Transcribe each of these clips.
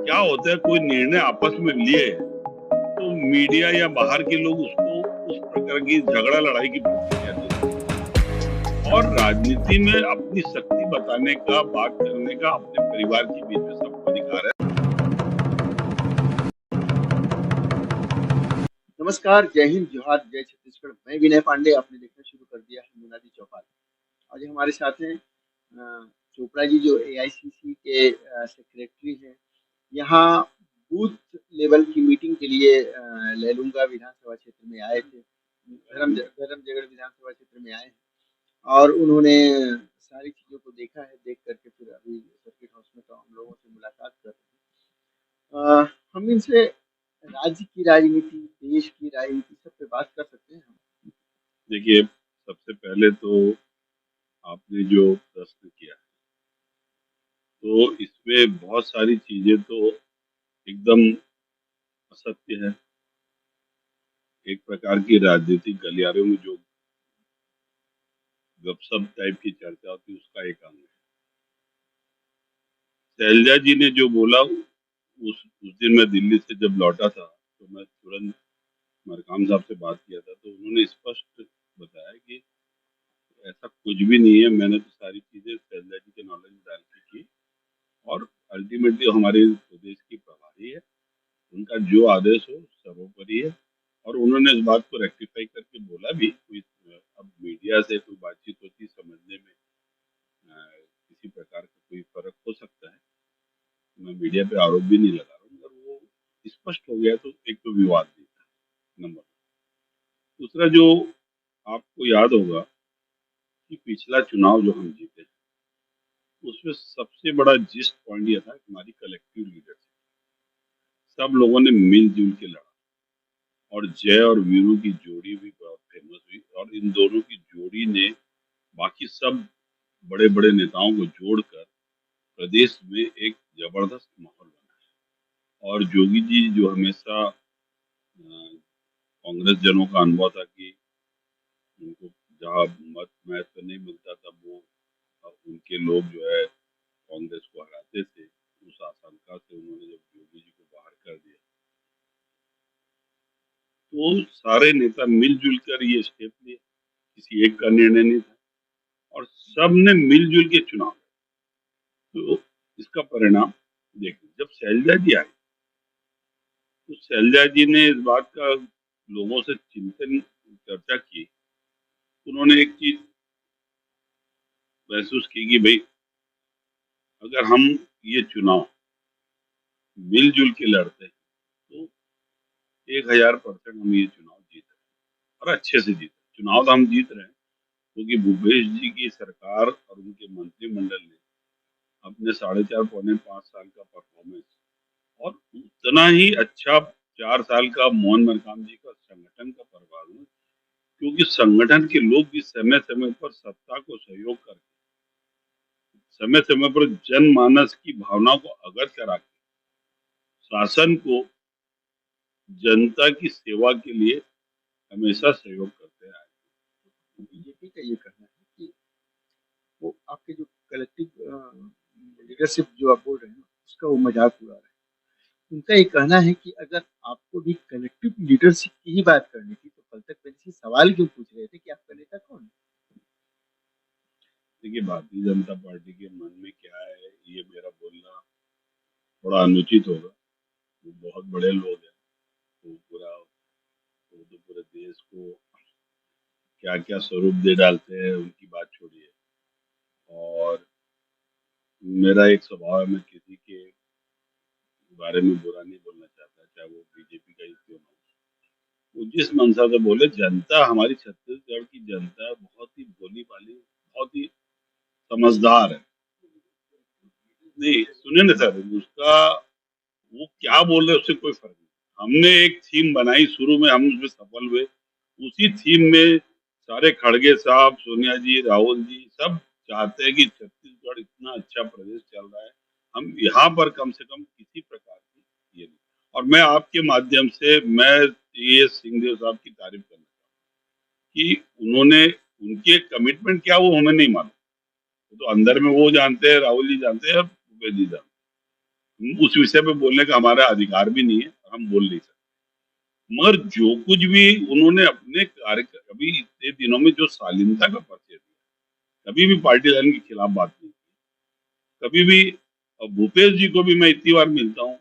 क्या होता है, कोई निर्णय आपस में लिए तो मीडिया या बाहर के लोग उसको उस प्रकार की झगड़ा लड़ाई की प्रतिक्रिया देते हैं। और राजनीति में अपनी शक्ति बताने का, बात करने का अपने परिवार के बीच में सबको अधिकार है। नमस्कार, जय हिंद, जोहार, जय छत्तीसगढ़। मैं विनय पांडे। आपने देखना शुरू कर दिया है मुनादी चौपाल। आज हमारे साथ हैं चोपड़ा जी, जो एआईसीसी के सेक्रेटरी हैं। यहाँ बूथ लेवल की मीटिंग के लिए लैलूंगा विधानसभा क्षेत्र में आए थे। धर्मजयगढ़ विधानसभा क्षेत्र में आए हैं और उन्होंने सारी चीजों को देखा है। देख करके फिर अभी सर्किट हाउस में तो हम लोगों से मुलाकात कर रहे हैं। हम इनसे राज्य की राजनीति, देश की राजनीति, सब पे बात कर सकते हैं हम। देखिए, सबसे पहले तो आपने जो प्रश्न किया तो इसमें बहुत सारी चीजें तो एकदम असत्य है। एक प्रकार की राजनीतिक गलियारों में जो गपशप टाइप की चर्चा होती है उसका एक अंग है। शैलजा जी ने जो बोला, उस दिन मैं दिल्ली से जब लौटा था तो मैं तुरंत मरकाम साहब से बात किया था, तो उन्होंने स्पष्ट बताया कि ऐसा कुछ भी नहीं है। मैंने तो सारी चीजें शैलजा जी के नॉलेज में डाल के की और अल्टीमेटली हमारे प्रदेश की प्रभारी है, उनका जो आदेश हो सर्वोपरि है। और उन्होंने इस बात को रेक्टिफाई करके बोला भी, कोई अब मीडिया से कोई बातचीत होती समझने में किसी प्रकार का कोई फर्क हो सकता है। मैं मीडिया पे आरोप भी नहीं लगा रहा हूँ, मगर वो स्पष्ट हो गया तो एक तो विवाद नहीं था, नंबर। दूसरा, जो आपको याद होगा कि पिछला चुनाव जो हम जीते उसमें सबसे बड़ा जिस्ट पॉइंट ये था कि हमारी कलेक्टिव लीडरशिप, सब लोगों ने मिलजुल के लड़ा और जय और वीरू की जोड़ी भी बहुत फेमस हुई। और इन दोनों की जोड़ी ने बाकी सब बड़े बड़े नेताओं को जोड़कर प्रदेश में एक जबरदस्त माहौल बनाया। और जोगी जी जो हमेशा कांग्रेस जनों का अनुभव था कि उनको जहाँ मत महत्व नहीं मिलता था वो उनके लोग जो है कांग्रेस को हराते थे, उस आशंका से उन्होंने जब योगी जी को बाहर कर दिया तो सारे नेता मिलजुल कर ये स्टेप लिए, किसी एक का निर्णय नहीं था और सब ने मिलजुल के चुनाव। तो इसका परिणाम देखिए, जब शैलजा जी आए तो शैलजा जी ने इस बात का लोगों से चिंतन चर्चा की। उन्होंने एक चीज महसूस की कि भाई, अगर हम ये चुनाव मिलजुल के लड़ते हैं तो 1000% हम ये चुनाव जीत रहे हैं और अच्छे से जीत रहे हैं। चुनाव तो हम जीत रहे हैं क्योंकि भूपेश जी की सरकार और उनके मंत्रिमंडल ने अपने 4.5 पौने 5 साल का परफॉर्मेंस और उतना ही अच्छा 4 साल का मोहन मरकाम जी का संगठन का परफॉर्मेंस, क्योंकि संगठन के लोग भी समय समय पर सत्ता को सहयोग करके, समय समय पर जनमानस की भावना को अवगत करा के शासन को जनता की सेवा के लिए हमेशा सहयोग करते आए। बीजेपी का ये कहना है कि वो आपके जो कलेक्टिव लीडरशिप जो आप बोल रहे हैं उसका वो मजाक उड़ा रहे हैं। उनका ये कहना है कि अगर आपको भी कलेक्टिव लीडरशिप की ही बात करनी थी तो कल तक मेरे से सवाल क्यों पूछ रहे थे कि आपका नेता कौन है? देखिए, भारतीय जनता पार्टी के मन में क्या है ये मेरा बोलना थोड़ा अनुचित होगा। वो बहुत बड़े लोग हैं, वो तो पूरे देश को क्या क्या स्वरूप दे डालते हैं उनकी बात छोड़िए। और मेरा एक स्वभाव है, मैं किसी के बारे में बुरा नहीं बोलना चाहता, चाहे वो बीजेपी का ही क्यों ना हो। वो जिस मंशा से बोले, जनता हमारी छत्तीसगढ़ की जनता बहुत ही भोली भाली, बहुत ही समझदार है। नहीं सुनिए ना सर, उसका वो क्या बोल रहे हैं उससे कोई फर्क नहीं। हमने एक थीम बनाई, शुरू में हम उसमें सफल हुए। उसी थीम में सारे खड़गे साहब, सोनिया जी, राहुल जी सब चाहते हैं कि छत्तीसगढ़ इतना अच्छा प्रदेश चल रहा है, हम यहाँ पर कम से कम किसी प्रकार की ये नहीं। और मैं आपके माध्यम से मैं ये सिंहदेव साहब की तारीफ करना कि उन्होंने, उनके कमिटमेंट क्या वो हमें नहीं मालूम, वो तो अंदर में वो जानते हैं, राहुल जी जानते हैं और भूपेश जी जानते हैं। उस विषय पे बोलने का हमारा अधिकार भी नहीं है, हम बोल नहीं सकते। मगर जो कुछ भी उन्होंने अपने कार्य, अभी इतने दिनों में जो शालीनता का परिचय दिया, कभी भी पार्टी लाइन के खिलाफ बात नहीं की, कभी भी। भूपेश जी को भी मैं इतनी बार मिलता हूँ,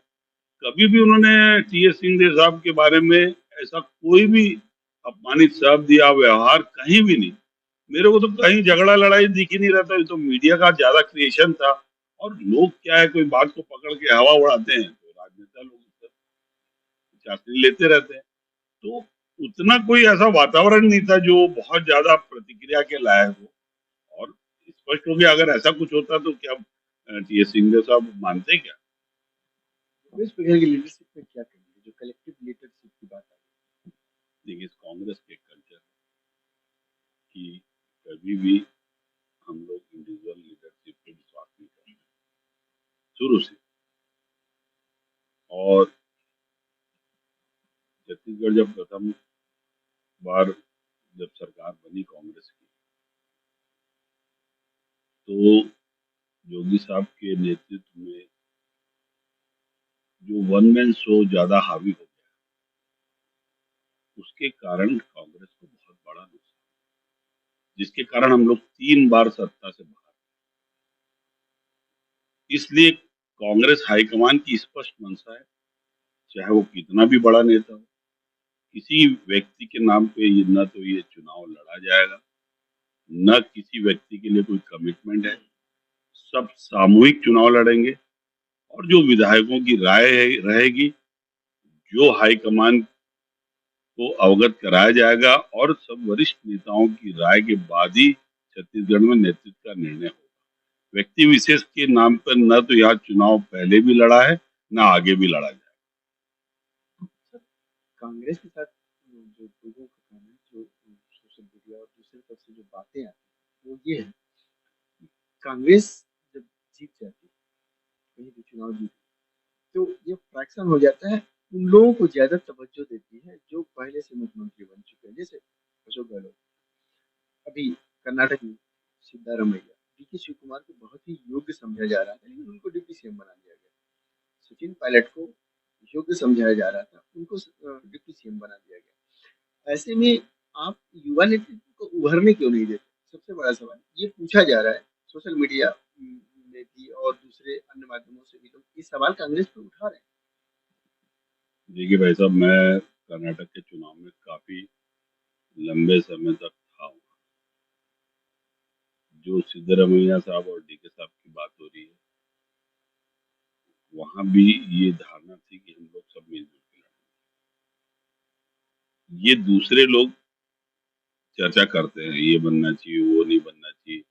कभी भी उन्होंने टी.एस. सिंहदेव साहब के बारे में ऐसा कोई भी अपमानित शब्द या व्यवहार कहीं भी नहीं। मेरे को तो कहीं झगड़ा लड़ाई दिख ही नहीं रहा था, ये तो मीडिया का ज्यादा क्रिएशन था। और लोग क्या है, कोई बात को पकड़ के हवा उड़ाते हैं, तो राजनेता लोग उससे चाकरी लेते रहते हैं। तो उतना कोई ऐसा वातावरण नहीं था जो बहुत ज्यादा प्रतिक्रिया के लायक हो। और स्पष्ट हो गया, अगर ऐसा कुछ होता तो क्या टी.एस. सिंहदेव साहब मानते क्या? भूपेश बघेल की लीडरशिप में क्या कहेंगे, जो कलेक्टिव लीडरशिप की बात आई? देखिए, इस कांग्रेस के कल्चर की कभी भी हम लोग इंडिविजुअल लीडरशिप पे विश्वास नहीं करते शुरू से। और छत्तीसगढ़ जब प्रथम बार जब सरकार बनी कांग्रेस की, तो योगी साहब के नेतृत्व में जो वन मैन शो ज्यादा हावी हो गया, उसके कारण कांग्रेस को बहुत बड़ा नुकसान, जिसके कारण हम लोग 3 बार सत्ता से बाहर। इसलिए कांग्रेस हाईकमान की स्पष्ट मंशा है, चाहे वो कितना भी बड़ा नेता हो, किसी व्यक्ति के नाम पे ये न तो ये चुनाव लड़ा जाएगा, न किसी व्यक्ति के लिए कोई कमिटमेंट है। सब सामूहिक चुनाव लड़ेंगे, और जो विधायकों की राय रहेगी, जो हाईकमान को अवगत कराया जाएगा, और सब वरिष्ठ नेताओं की राय के बाद ही छत्तीसगढ़ में नेतृत्व का निर्णय होगा। व्यक्ति विशेष के नाम पर न तो यहाँ चुनाव पहले भी लड़ा है, न आगे भी लड़ा जाएगा। कांग्रेस के साथ जो लोगों का काम है, जो सोशल मीडिया और दूसरे तरफ से जो बातें आती हैं, वो ये है, कांग्रेस जब जीत जाती है, कहीं भी चुनाव जीत, तो ये फ्रैक्शन हो जाता है, उन लोगों को ज्यादा तवज्जो देती है जो पहले से मुख्यमंत्री बन चुके हैं, जैसे अशोक गहलोत। अभी कर्नाटक में सिद्धारमैया, डीके शिव कुमार को बहुत ही योग्य समझा जा रहा था, लेकिन उनको डिप्टी सीएम बना दिया गया। सचिन पायलट को योग्य समझाया जा रहा था, उनको डिप्टी सीएम बना दिया गया। ऐसे में आप युवा नेतृत्व को उभरने क्यों नहीं देते? सबसे बड़ा सवाल ये पूछा जा रहा है, सोशल मीडिया में भी और दूसरे अन्य माध्यमों से भी लोग ये सवाल कांग्रेस पे उठा रहे हैं। देखिए भाई साहब, मैं कर्नाटक के चुनाव में काफी लंबे समय तक था हूँ। जो सिद्धरमैया साहब और डीके साहब की बात हो रही है, वहां भी ये धारणा थी कि हम लोग सब मिलजुल के लड़ेंगे। ये दूसरे लोग चर्चा करते हैं, ये बनना चाहिए, वो नहीं बनना चाहिए,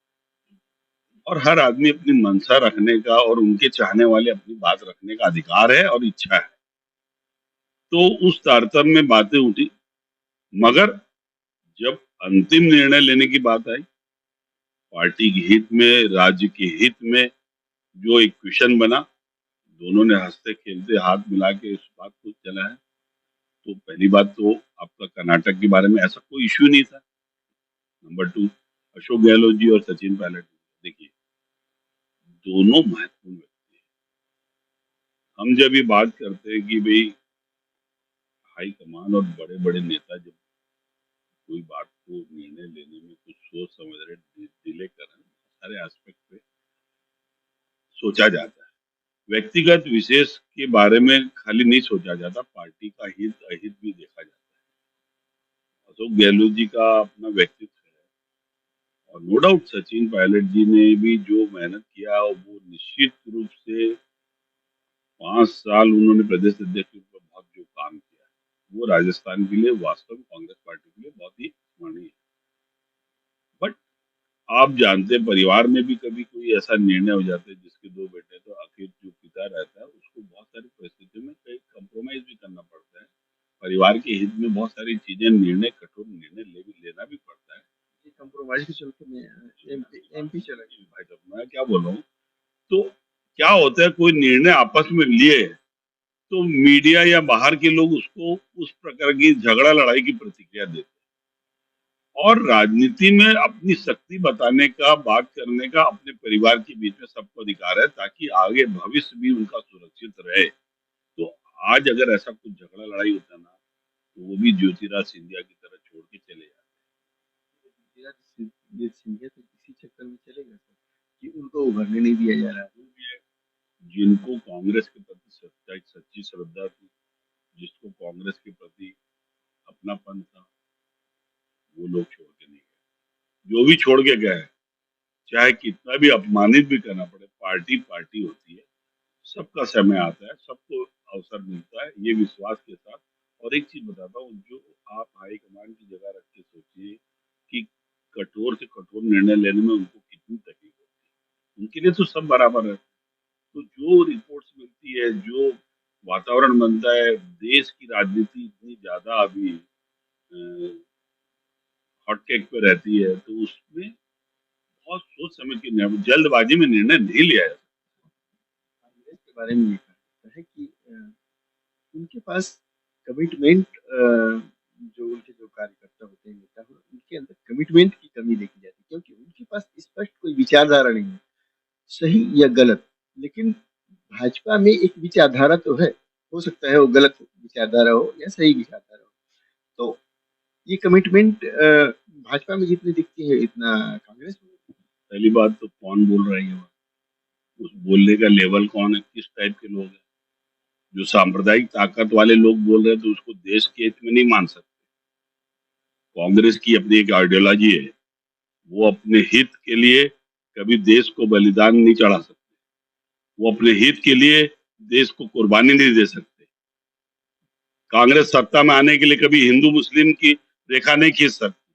और हर आदमी अपनी मंशा रखने का और उनके चाहने वाले अपनी बात रखने का अधिकार है और इच्छा है। तो उस तारतम्य में बातें उठी, मगर जब अंतिम निर्णय लेने की बात आई, पार्टी के हित में, राज्य के हित में, जो एक क्वेश्चन बना, दोनों ने हंसते खेलते हाथ मिला के इस बात को चला है। तो पहली बात तो आपका कर्नाटक के बारे में ऐसा कोई इश्यू नहीं था। नंबर 2, अशोक गहलोत जी और सचिन पायलट, देखिए दोनों महत्वपूर्ण व्यक्ति हैं। हम जब ये बात करते हैं कि भाई हाई कमान और बड़े बड़े नेता जब कोई बात को निर्णय लेने में कुछ सोच समझ रहे डिले कर रहे हैं, सारे एस्पेक्ट पे सोचा जाता है। व्यक्तिगत विशेष के बारे में खाली नहीं सोचा जाता, पार्टी का हित अहित भी देखा जाता है। अशोक गहलोत जी का अपना व्यक्तित्व है, और नो डाउट सचिन पायलट जी ने भी जो मेहनत किया, वो निश्चित रूप से 5 साल उन्होंने प्रदेश अध्यक्ष के ऊपर बहुत जो काम किया है, वो राजस्थान के लिए, वास्तव में कांग्रेस पार्टी के लिए बहुत ही स्मरणीय है। बट आप जानते हैं, परिवार में भी कभी कोई ऐसा निर्णय हो जाता है, जिसके 2 बेटे, तो आखिर जो पिता रहता है उसको बहुत सारी परिस्थितियों में कई कंप्रोमाइज भी करना पड़ता है। परिवार के हित में बहुत सारी चीजें, कठोर निर्णय लेना भी पड़ता है। कंप्रोमाइज के चलते में एमपी चला गया। भाई साहब, मैं क्या बोल रहा हूँ, तो क्या होता है, कोई निर्णय आपस में लिए तो मीडिया या बाहर के लोग उसको उस प्रकार की झगड़ा लड़ाई की प्रतिक्रिया देते हैं, और राजनीति में अपनी शक्ति बताने का, बात करने का अपने परिवार के बीच में सबको अधिकार है, ताकि आगे भविष्य भी उनका सुरक्षित रहे। तो आज अगर ऐसा कुछ झगड़ा लड़ाई होता ना, तो वो भी ज्योतिराज सिंधिया की तरह छोड़ के चले जाते। ज्योतिरादित्य सिंधिया तो इसी चक्कर में चले गए सर कि उनको उभरने नहीं दिया जा रहा है। जिनको कांग्रेस के प्रति सच्ची श्रद्धा थी, जिसको कांग्रेस के प्रति अपनापन था, वो लोग छोड़ के नहीं गए। जो भी छोड़ के गए, चाहे कितना भी अपमानित भी करना पड़े, पार्टी पार्टी होती है, सबका समय आता है, सबको अवसर मिलता है, ये विश्वास के साथ। और एक चीज बताता हूँ, जो आप हाईकमान की जगह रख के सोचिए कि कठोर से कठोर निर्णय लेने में उनको कितनी तकलीफ होती है, उनके लिए तो सब बराबर है। तो जो रिपोर्ट्स मिलती है, जो वातावरण बनता है, देश की राजनीति इतनी ज्यादा अभी हॉट केक पे रहती है, तो उसमें बहुत सोच समझ के जल्दबाजी में निर्णय नहीं लिया जाता। कांग्रेस के बारे में ये कहा जाता है कि उनके पास कमिटमेंट, जो उनके जो कार्यकर्ता होते हैं, नेता हो, उनके अंदर कमिटमेंट की कमी देखी जाती है, क्योंकि उनके पास स्पष्ट कोई विचारधारा नहीं है, सही या गलत। लेकिन भाजपा में एक विचारधारा तो है, हो सकता है वो गलत विचारधारा हो या सही विचारधारा हो। तो ये कमिटमेंट भाजपा में जितनी दिखती है, इतना कांग्रेस में। पहली बात तो कौन बोल रहा है, उस बोलने का लेवल कौन है, किस टाइप के लोग हैं। जो सांप्रदायिक ताकत वाले लोग बोल रहे हैं, तो उसको देश के हित में नहीं मान सकते। कांग्रेस की अपनी एक आइडियोलॉजी है, वो अपने हित के लिए कभी देश को बलिदान नहीं चढ़ा सकते, वो अपने हित के लिए देश को कुर्बानी नहीं दे सकते। कांग्रेस सत्ता में आने के लिए कभी हिंदू मुस्लिम की रेखा नहीं खींच सकती।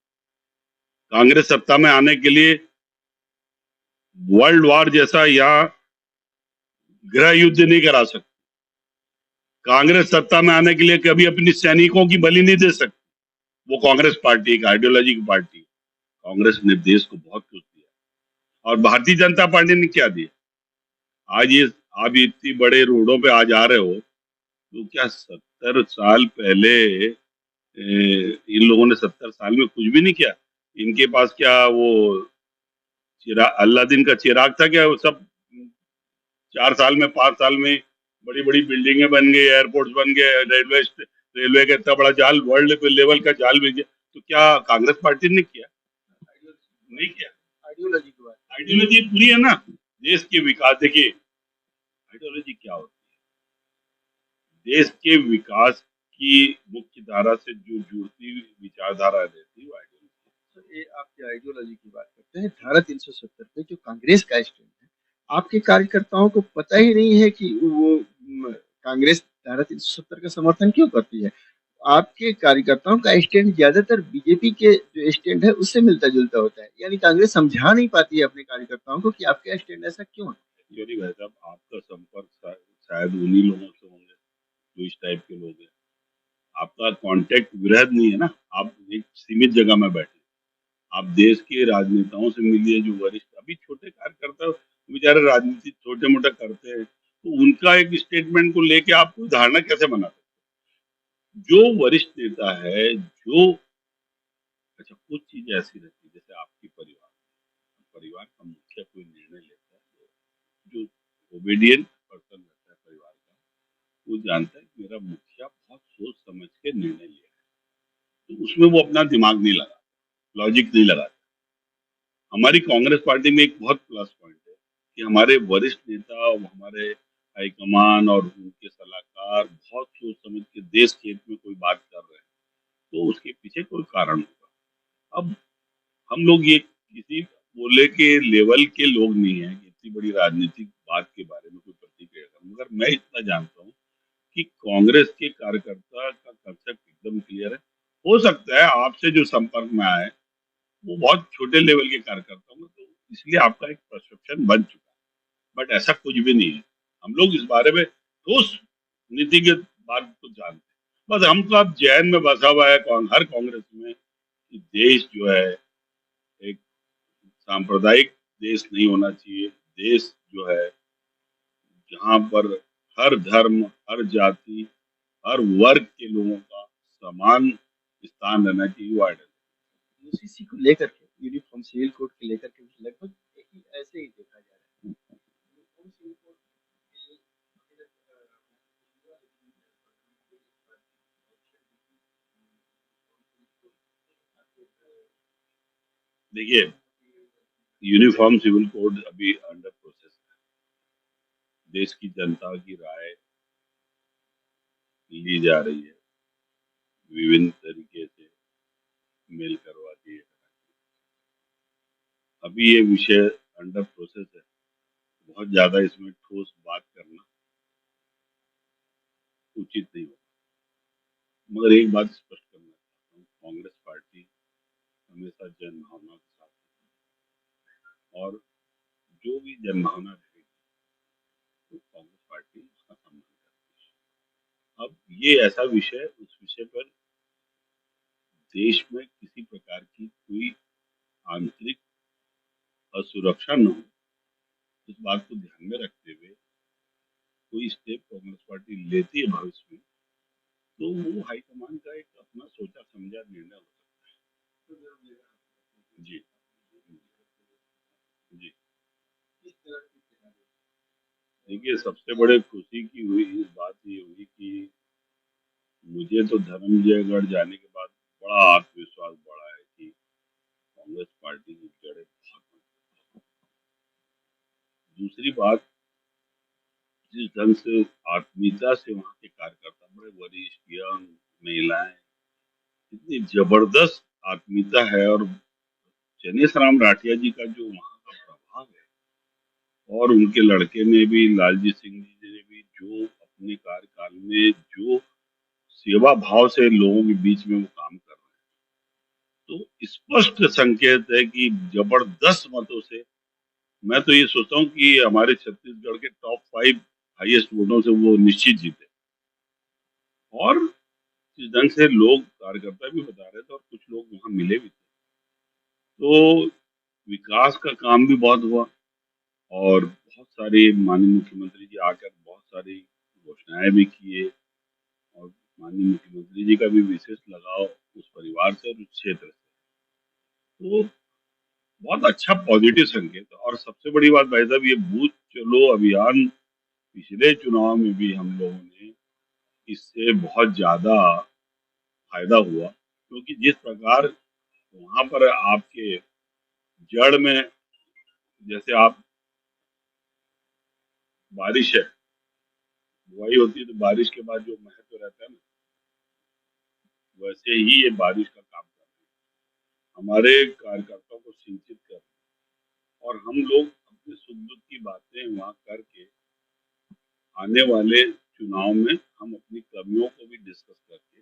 कांग्रेस सत्ता में आने के लिए वर्ल्ड वॉर जैसा यहाँ गृह युद्ध नहीं करा सकती। कांग्रेस सत्ता में आने के लिए कभी अपनी सैनिकों की बलि नहीं दे सकती। वो कांग्रेस पार्टी एक आइडियोलॉजी की पार्टी। कांग्रेस ने देश को बहुत कुछ दिया। और भारतीय जनता पार्टी ने क्या दिया? आज ये आप इतनी बड़े रोडों पे आज आ रहे हो, तो क्या 70 साल पहले इन लोगों ने 70 साल में कुछ भी नहीं किया? इनके पास क्या वो अल्लादीन का चिराग था क्या? वो सब 4 साल में 5 साल में बड़ी बड़ी बिल्डिंगें बन गई, एयरपोर्ट बन गए, रेलवे का इतना बड़ा जाल, वर्ल्ड लेवल का जाल भी गया। तो क्या कांग्रेस पार्टी ने किया? नहीं किया। आइडियोलॉजी की बात, आइडियोलॉजी पूरी है ना, देश के विकास। देखिए आइडियोलॉजी क्या होती है, देश के विकास की मुख्य धारा से जो जुड़ती हुई विचारधारा रहती है, वो आइडियोलॉजी। ये आपकी आइडियोलॉजी की बात करते हैं। धारा 370 पे जो कांग्रेस का स्टैंड है, आपके कार्यकर्ताओं को पता ही नहीं है कि वो कांग्रेस धारा 370 का समर्थन क्यों करती है। आपके कार्यकर्ताओं का स्टैंड ज्यादातर बीजेपी के जो स्टैंड है उससे मिलता जुलता होता है, यानी कांग्रेस समझा नहीं पाती है अपने कार्यकर्ताओं को कि आपका स्टैंड ऐसा क्यों है। एक्चुअली भाई साहब, आपका संपर्क शायद उन्हीं लोगों से होंगे जो इस टाइप के लोग हैं। आपका कांटेक्ट वृहद नहीं है ना, आप एक सीमित जगह में बैठे। आप देश के राजनेताओं से मिलिए, जो वरिष्ठ अभी छोटे कार्यकर्ता बेचारे राजनीति छोटे मोटे करते हैं, तो उनका एक स्टेटमेंट को लेके आप कोई धारणा कैसे बना सकते? जो वरिष्ठ नेता है, जो अच्छा कुछ चीज ऐसी रहती है, जैसे आपकी परिवार का मुखिया कोई निर्णय लेता है, जो ओबीडियंट पर्सन रहता है परिवार का, वो जानता है कि मेरा मुखिया बहुत सोच समझ के निर्णय लिया है, तो उसमें वो अपना दिमाग नहीं लगा, लॉजिक नहीं लगा। हमारी कांग्रेस पार्टी में एक बहुत प्लस पॉइंट है कि हमारे वरिष्ठ नेता, हमारे हाईकमान और उनके सलाहकार बहुत सोच समझ के देश के हित में कोई बात कर रहे हैं, तो उसके पीछे कोई कारण होगा। अब हम लोग ये किसी बोले के लेवल के लोग नहीं है कि इतनी बड़ी राजनीतिक बात के बारे में कोई प्रतिक्रिया करें, मगर मैं इतना जानता हूँ कि कांग्रेस के कार्यकर्ता का कंसेप्ट एकदम क्लियर है। हो सकता है आपसे जो संपर्क में आए वो बहुत छोटे लेवल के कार्यकर्ता होंगे, तो इसलिए आपका एक परसेप्शन बन चुका है, बट ऐसा कुछ भी नहीं है। हम लोग इस बारे में ठोस नीतिगत बात को जानते हैं। बस हमको अब जहन में बसा हुआ है हर कांग्रेस में कि देश जो है एक सांप्रदायिक देश नहीं होना चाहिए। देश जो है जहाँ पर हर धर्म, हर जाति, हर वर्ग के लोगों का समान स्थान रहना चाहिए, वो आइडियल। यूसीसी को लेकर के, यूनिफॉर्म सिविल कोड को लेकर के भी लगभग ऐसे ही देखा जा रहा है। यूनिफॉर्म सिविल कोड के लिए देखिए, यूनिफॉर्म सिविल कोड अभी अंडर प्रोसेस है। देश की जनता की राय ली जा रही है, विभिन्न तरीके से मेल करवा दिए। अभी ये विषय अंडर प्रोसेस है, बहुत ज्यादा इसमें ठोस बात करना उचित नहीं होगा। मगर एक बात स्पष्ट करना चाहता हूँ, कांग्रेस पार्टी हमेशा जनभावना के साथ है और जो भी जनभावना रहेगी तो कांग्रेस पार्टी उसका सम्मान करती है। अब ये ऐसा विषय, उस विषय पर देश में किसी प्रकार की कोई आंतरिक असुरक्षा न हो, इस बात को ध्यान में रखते हुए कोई स्टेप कांग्रेस पार्टी लेती है भविष्य में, तो वो हाईकमान का एक अपना सोचा समझा निर्णय हो सकता है। जी जी। देखिए, सबसे बड़े खुशी की हुई इस बात ये हुई कि मुझे तो धर्मजयगढ़ जाने के बाद बड़ा आत्मविश्वास बढ़ा है कि कांग्रेस पार्टी की जड़ें बहुत मजबूत हैं। दूसरी बात, जिस ढंग से आत्मीयता से वहाँ के कार्यकर्ता, बड़े वरिष्ठ, यंग, महिलाएं, इतनी जबरदस्त आत्मीयता है और चनेश राम राठिया जी का जो वहाँ का प्रभाव है और उनके लड़के ने भी, लालजी सिंह जी ने भी, जो अपने कार्यकाल में जो सेवा भाव से लोगों के बीच में वो काम कर रहे हैं, तो स्पष्ट संकेत है कि जबरदस्त मतों से, मैं तो ये सोचता हूँ कि हमारे छत्तीसगढ़ के टॉप 5 हाईएस्ट वोटों से वो निश्चित जीते। और जिस ढंग से लोग, कार्यकर्ता भी बता रहे थे और कुछ लोग वहाँ मिले भी थे, तो विकास का काम भी बहुत हुआ और बहुत सारे माननीय मुख्यमंत्री जी आकर बहुत सारी घोषणाएं भी किए और माननीय मुख्यमंत्री जी का भी विशेष लगाव उस परिवार से और उस क्षेत्र से, तो बहुत अच्छा पॉजिटिव संकेत है। और सबसे बड़ी बात भाई साहब, ये बूथ चलो अभियान पिछले चुनाव में भी हम लोगों ने इससे बहुत ज्यादा फायदा हुआ, क्योंकि जिस प्रकार वहां पर आपके जड़ में, जैसे आप, बारिश है, बुआई होती है तो बारिश के बाद जो महत्व रहता है ना, वैसे ही ये बारिश का काम कर रही है, हमारे कार्यकर्ताओं को सिंचित कर रही है और हम लोग अपने सुख दुख की बातें वहां करके आने वाले चुनाव में हम अपनी कमियों को भी डिस्कस करके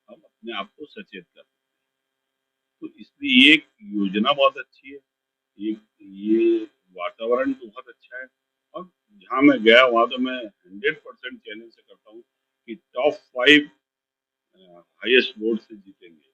हम अपने आप को सचेत कर सकते हैं। तो इसलिए ये एक योजना बहुत अच्छी है, एक ये वातावरण तो बहुत अच्छा है। और जहाँ मैं गया वहाँ तो मैं 100% चैलेंज से करता हूँ कि टॉप 5 हाईएस्ट वोट से जीतेंगे।